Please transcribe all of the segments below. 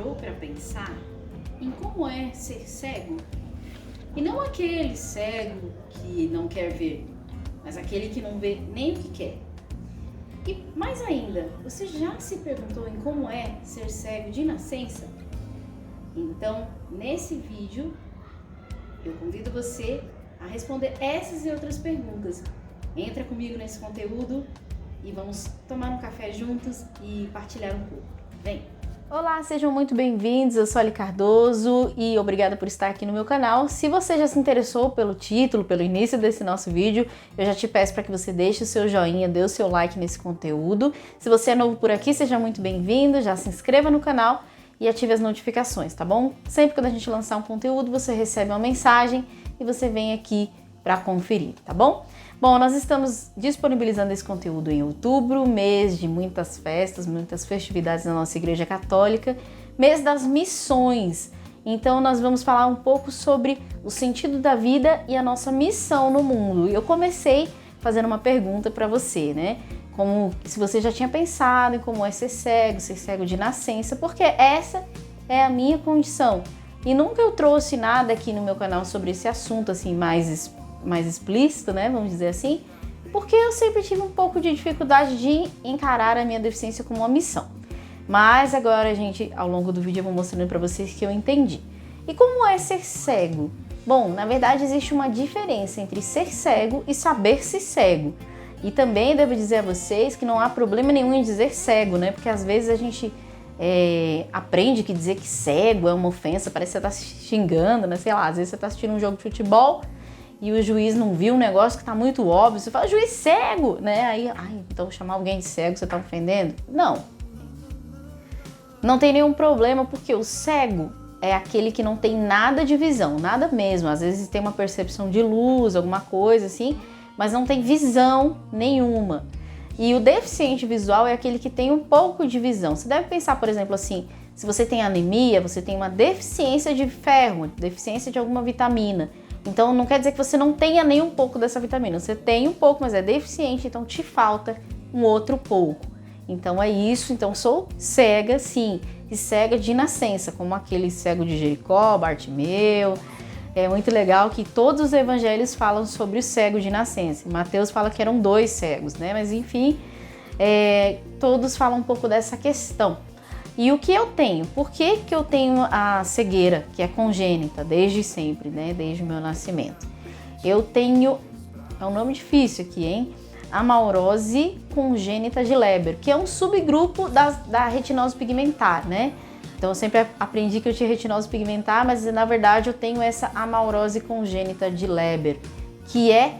parou para pensar em como é ser cego? E não aquele cego que não quer ver, mas aquele que não vê nem o que quer. E mais ainda, você já se perguntou em como é ser cego de nascença? Então, nesse vídeo, eu convido você a responder essas e outras perguntas. Entra comigo nesse conteúdo e vamos tomar um café juntos e partilhar um pouco. Vem! Olá, sejam muito bem-vindos, eu sou Ali Cardoso e obrigada por estar aqui no meu canal. Se você já se interessou pelo título, pelo início desse nosso vídeo, eu já te peço para que você deixe o seu joinha, dê o seu like nesse conteúdo. Se você é novo por aqui, seja muito bem-vindo, já se inscreva no canal e ative as notificações, tá bom? Sempre quando a gente lançar um conteúdo, você recebe uma mensagem e você vem aqui para conferir, tá bom? Bom, nós estamos disponibilizando esse conteúdo em outubro, mês de muitas festas, muitas festividades na nossa Igreja Católica, mês das missões. Então nós vamos falar um pouco sobre o sentido da vida e a nossa missão no mundo. E eu comecei fazendo uma pergunta para você, né? Como se você já tinha pensado em como é ser cego de nascença, porque essa é a minha condição. E nunca eu trouxe nada aqui no meu canal sobre esse assunto assim mais explícito, né, vamos dizer assim, porque eu sempre tive um pouco de dificuldade de encarar a minha deficiência como uma missão. Mas agora, gente, ao longo do vídeo eu vou mostrando para vocês que eu entendi. E como é ser cego? Bom, na verdade existe uma diferença entre ser cego e saber-se cego. E também devo dizer a vocês que não há problema nenhum em dizer cego, né, porque às vezes a gente aprende que dizer que cego é uma ofensa, parece que você tá xingando, né, sei lá, às vezes você tá assistindo um jogo de futebol e o juiz não viu um negócio que tá muito óbvio, você fala, juiz cego, né? Aí, então chamar alguém de cego, você tá ofendendo? Não. Não tem nenhum problema, porque o cego é aquele que não tem nada de visão, nada mesmo. Às vezes tem uma percepção de luz, alguma coisa assim, mas não tem visão nenhuma. E o deficiente visual é aquele que tem um pouco de visão. Você deve pensar, por exemplo, assim, se você tem anemia, você tem uma deficiência de ferro, deficiência de alguma vitamina. Então não quer dizer que você não tenha nem um pouco dessa vitamina, você tem um pouco, mas é deficiente, então te falta um outro pouco. Então é isso, então sou cega sim, e cega de nascença, como aquele cego de Jericó, Bartimeu. É muito legal que todos os evangelhos falam sobre o cego de nascença. Mateus fala que eram 2 cegos, né? Mas enfim, todos falam um pouco dessa questão. E o que eu tenho? Por que que eu tenho a cegueira, que é congênita, desde sempre, né? Desde o meu nascimento? Eu tenho, é um nome difícil aqui, hein? Amaurose congênita de Leber, que é um subgrupo da retinose pigmentar, né? Então eu sempre aprendi que eu tinha retinose pigmentar, mas na verdade eu tenho essa amaurose congênita de Leber, que é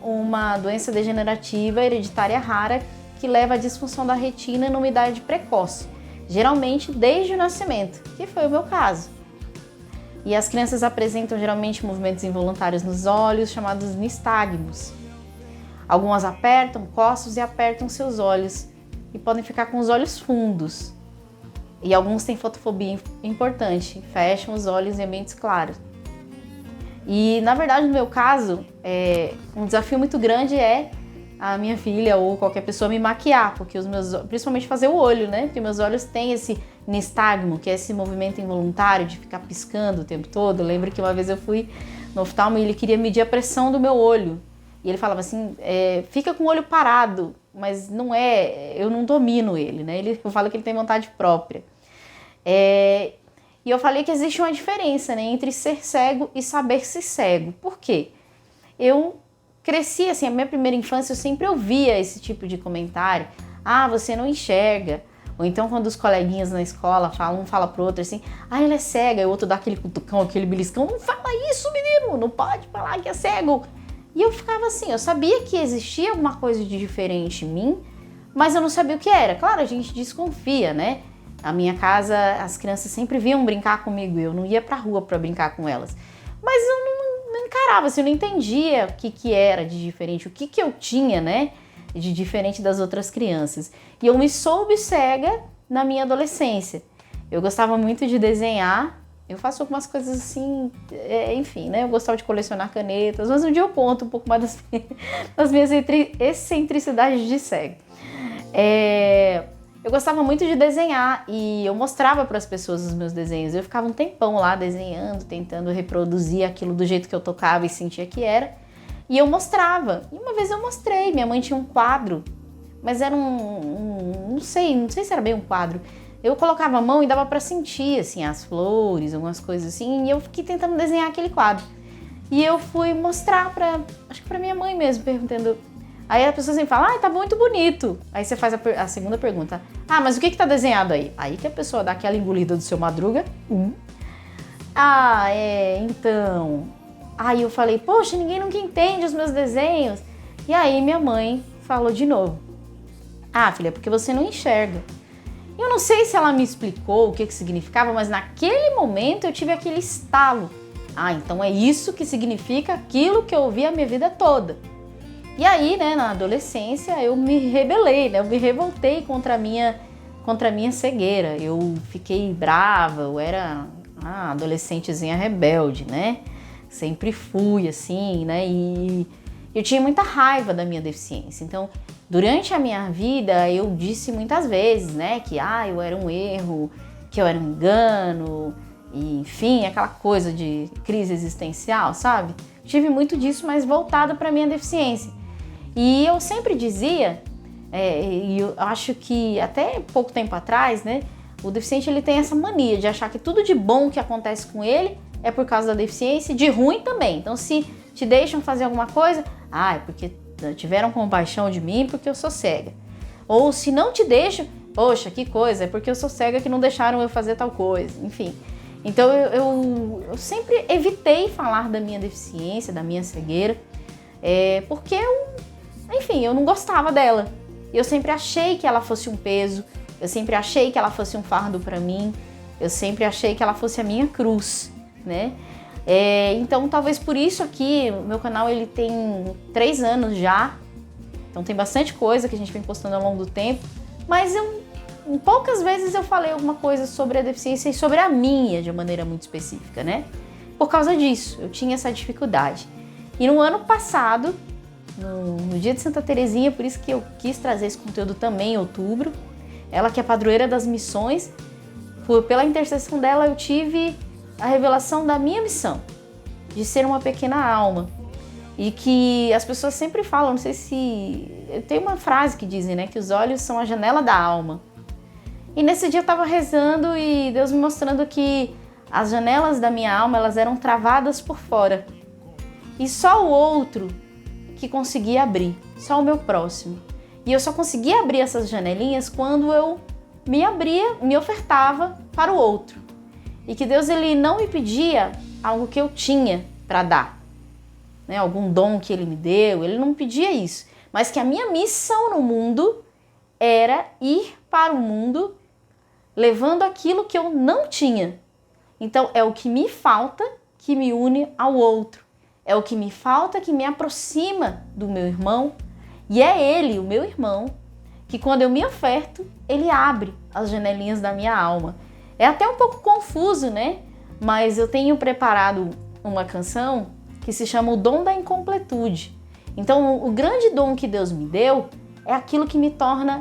uma doença degenerativa hereditária rara que leva à disfunção da retina e numa idade precoce. Geralmente desde o nascimento, que foi o meu caso. E as crianças apresentam geralmente movimentos involuntários nos olhos, chamados nistagmos. Algumas apertam, coçam e apertam seus olhos e podem ficar com os olhos fundos. E alguns têm fotofobia importante, fecham os olhos em ambientes claros. E na verdade no meu caso, um desafio muito grande é a minha filha ou qualquer pessoa me maquiar, porque os meus, principalmente fazer o olho, né? Porque meus olhos têm esse nistagmo, que é esse movimento involuntário de ficar piscando o tempo todo. Eu lembro que uma vez eu fui no oftalmo e ele queria medir a pressão do meu olho. E ele falava assim, fica com o olho parado, mas não é, eu não domino ele, né? Eu falo que ele tem vontade própria. E eu falei que existe uma diferença, né, entre ser cego e saber-se cego. Por quê? Eu cresci assim, a minha primeira infância eu sempre ouvia esse tipo de comentário. Ah, você não enxerga. Ou então quando os coleguinhas na escola falam, um fala pro outro assim, ah, ele é cego. E o outro dá aquele cutucão, aquele beliscão. Não fala isso, menino, não pode falar que é cego. E eu ficava assim, eu sabia que existia alguma coisa de diferente em mim, mas eu não sabia o que era. Claro, a gente desconfia, né? Na minha casa, as crianças sempre vinham brincar comigo e eu não ia pra rua pra brincar com elas. Mas eu não encarava, assim, eu não entendia o que era de diferente, o que eu tinha, né, de diferente das outras crianças. E eu me soube cega na minha adolescência. Eu gostava muito de desenhar, eu faço algumas coisas assim, enfim, né, eu gostava de colecionar canetas, mas um dia eu conto um pouco mais das minhas excentricidades de cego. Eu gostava muito de desenhar e eu mostrava para as pessoas os meus desenhos. Eu ficava um tempão lá desenhando, tentando reproduzir aquilo do jeito que eu tocava e sentia que era. E eu mostrava. E uma vez eu mostrei, minha mãe tinha um quadro, mas era não sei se era bem um quadro. Eu colocava a mão e dava para sentir assim as flores, algumas coisas assim, e eu fiquei tentando desenhar aquele quadro. E eu fui mostrar acho que para minha mãe mesmo, perguntando. Aí a pessoa sempre fala, tá muito bonito. Aí você faz a segunda pergunta, mas o que tá desenhado aí? Aí que a pessoa dá aquela engolida do seu Madruga. Então. Aí eu falei, poxa, ninguém nunca entende os meus desenhos. E aí minha mãe falou de novo, filha, porque você não enxerga. Eu não sei se ela me explicou o que significava, mas naquele momento eu tive aquele estalo. Então é isso que significa aquilo que eu ouvi a minha vida toda. E aí, né, na adolescência, eu me rebelei, né? Eu me revoltei contra a minha cegueira. Eu fiquei brava, eu era uma adolescentezinha rebelde, né? Sempre fui assim, né? E eu tinha muita raiva da minha deficiência. Então, durante a minha vida, eu disse muitas vezes, né, que eu era um erro, que eu era um engano, e, enfim, aquela coisa de crise existencial, sabe? Tive muito disso, mas voltado para a minha deficiência. E eu sempre dizia, e eu acho que até pouco tempo atrás, né, o deficiente ele tem essa mania de achar que tudo de bom que acontece com ele é por causa da deficiência, e de ruim também. Então, se te deixam fazer alguma coisa, é porque tiveram compaixão de mim porque eu sou cega. Ou se não te deixam, poxa, que coisa, é porque eu sou cega que não deixaram eu fazer tal coisa. Enfim, então eu sempre evitei falar da minha deficiência, da minha cegueira, porque eu não gostava dela. Eu sempre achei que ela fosse um peso, eu sempre achei que ela fosse um fardo para mim, eu sempre achei que ela fosse a minha cruz, né? Então talvez por isso aqui, o meu canal ele tem 3 anos já, então tem bastante coisa que a gente vem postando ao longo do tempo, mas poucas vezes eu falei alguma coisa sobre a deficiência e sobre a minha de maneira muito específica, né? Por causa disso, eu tinha essa dificuldade. E no ano passado, no dia de Santa Terezinha, por isso que eu quis trazer esse conteúdo também em outubro, ela que é padroeira das missões, pela intercessão dela eu tive a revelação da minha missão, de ser uma pequena alma. E que as pessoas sempre falam, não sei se... Tem uma frase que dizem, né, que os olhos são a janela da alma. E nesse dia eu estava rezando e Deus me mostrando que as janelas da minha alma, elas eram travadas por fora. E só o outro que conseguia abrir, só o meu próximo. E eu só conseguia abrir essas janelinhas quando eu me abria, me ofertava para o outro. E que Deus ele não me pedia algo que eu tinha para dar, né? Algum dom que ele me deu, ele não me pedia isso. Mas que a minha missão no mundo era ir para o mundo levando aquilo que eu não tinha. Então é o que me falta que me une ao outro. É o que me falta que me aproxima do meu irmão. E é ele, o meu irmão, que quando eu me oferto, ele abre as janelinhas da minha alma. É até um pouco confuso, né? Mas eu tenho preparado uma canção que se chama O Dom da Incompletude. Então, o grande dom que Deus me deu é aquilo que me torna,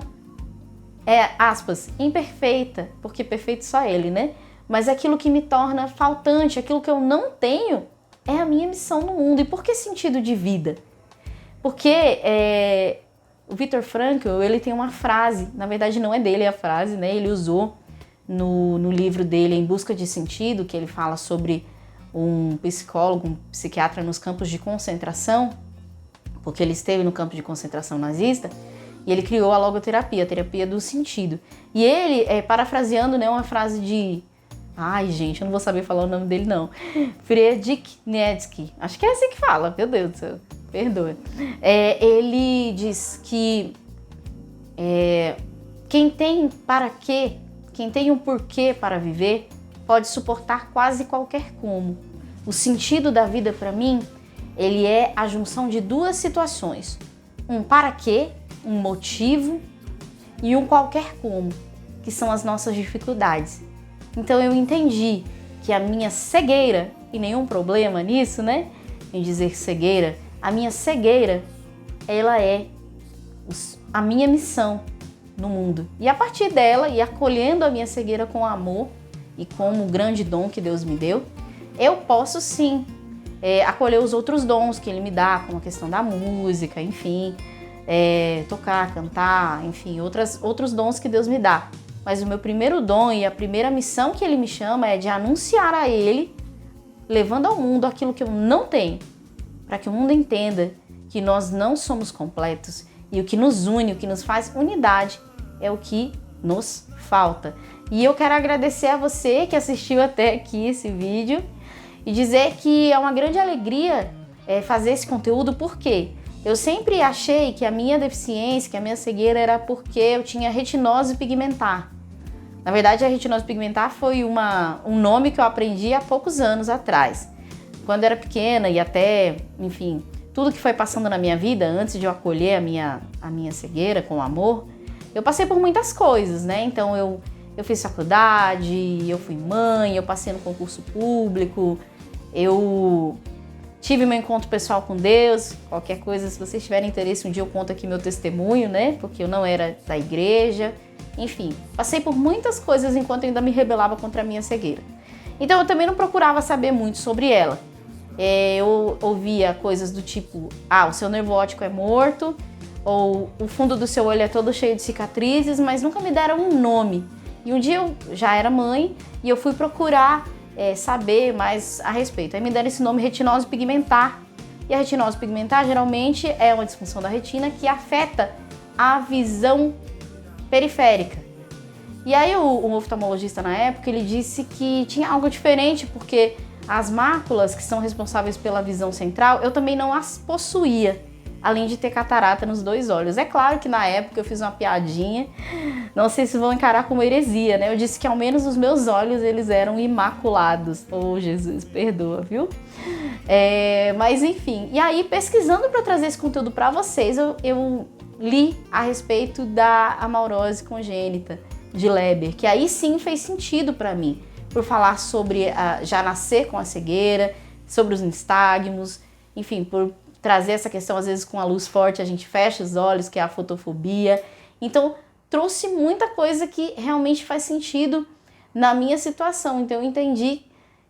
aspas, imperfeita, porque perfeito só Ele, né? Mas é aquilo que me torna faltante, aquilo que eu não tenho, é a minha missão no mundo. E por que sentido de vida? Porque o Viktor Frankl, ele tem uma frase, na verdade não é dele a frase, né? Ele usou no livro dele Em Busca de Sentido, que ele fala sobre um psicólogo, um psiquiatra nos campos de concentração, porque ele esteve no campo de concentração nazista, e ele criou a logoterapia, a terapia do sentido. E ele, parafraseando, né, uma frase de... Ai, gente, eu não vou saber falar o nome dele, não. Friedrich Nietzsche. Acho que é assim que fala, meu Deus do céu, perdoa. Ele diz que quem tem para quê, quem tem um porquê para viver, pode suportar quase qualquer como. O sentido da vida, para mim, ele é a junção de duas situações. Um para quê, um motivo, e um qualquer como, que são as nossas dificuldades. Então eu entendi que a minha cegueira, e nenhum problema nisso, né, em dizer cegueira, a minha cegueira, ela é a minha missão no mundo. E a partir dela, e acolhendo a minha cegueira com amor e como o grande dom que Deus me deu, eu posso sim acolher os outros dons que Ele me dá, como a questão da música, enfim, tocar, cantar, enfim, outros dons que Deus me dá. Mas o meu primeiro dom e a primeira missão que Ele me chama é de anunciar a Ele, levando ao mundo aquilo que eu não tenho, para que o mundo entenda que nós não somos completos e o que nos une, o que nos faz unidade é o que nos falta. E eu quero agradecer a você que assistiu até aqui esse vídeo e dizer que é uma grande alegria fazer esse conteúdo, porque eu sempre achei que a minha deficiência, que a minha cegueira era porque eu tinha retinose pigmentar. Na verdade, a retinose pigmentar foi um nome que eu aprendi há poucos anos atrás. Quando eu era pequena e até, enfim, tudo que foi passando na minha vida, antes de eu acolher a minha cegueira com amor, eu passei por muitas coisas, né? Então eu fiz faculdade, eu fui mãe, eu passei no concurso público, eu tive meu encontro pessoal com Deus. Qualquer coisa, se vocês tiverem interesse, um dia eu conto aqui meu testemunho, né? Porque eu não era da igreja. Enfim, passei por muitas coisas enquanto eu ainda me rebelava contra a minha cegueira. Então eu também não procurava saber muito sobre ela. Eu ouvia coisas do tipo, o seu nervo óptico é morto, ou o fundo do seu olho é todo cheio de cicatrizes, mas nunca me deram um nome. E um dia eu já era mãe e eu fui procurar saber mais a respeito. Aí me deram esse nome, retinose pigmentar. E a retinose pigmentar geralmente é uma disfunção da retina que afeta a visão periférica. E aí o oftalmologista na época, ele disse que tinha algo diferente, porque as máculas que são responsáveis pela visão central, eu também não as possuía, além de ter catarata nos 2 olhos. É claro que na época eu fiz uma piadinha, não sei se vão encarar como heresia, né? Eu disse que ao menos os meus olhos, eles eram imaculados. Oh, Jesus, perdoa, viu? Mas enfim, e aí pesquisando para trazer esse conteúdo para vocês, eu li a respeito da amaurose congênita de Leber, que aí sim fez sentido para mim, por falar sobre já nascer com a cegueira, sobre os nistagmos, enfim, por trazer essa questão, às vezes com a luz forte a gente fecha os olhos, que é a fotofobia. Então trouxe muita coisa que realmente faz sentido na minha situação. Então eu entendi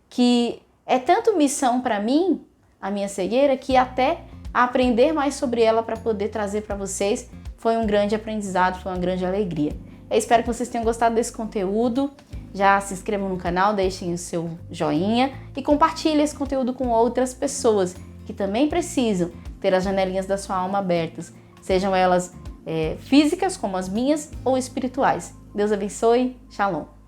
que é tanto missão para mim, a minha cegueira, que até aprender mais sobre ela para poder trazer para vocês foi um grande aprendizado, foi uma grande alegria. Eu espero que vocês tenham gostado desse conteúdo. Já se inscrevam no canal, deixem o seu joinha e compartilhem esse conteúdo com outras pessoas que também precisam ter as janelinhas da sua alma abertas, sejam elas físicas, como as minhas, ou espirituais. Deus abençoe. Shalom.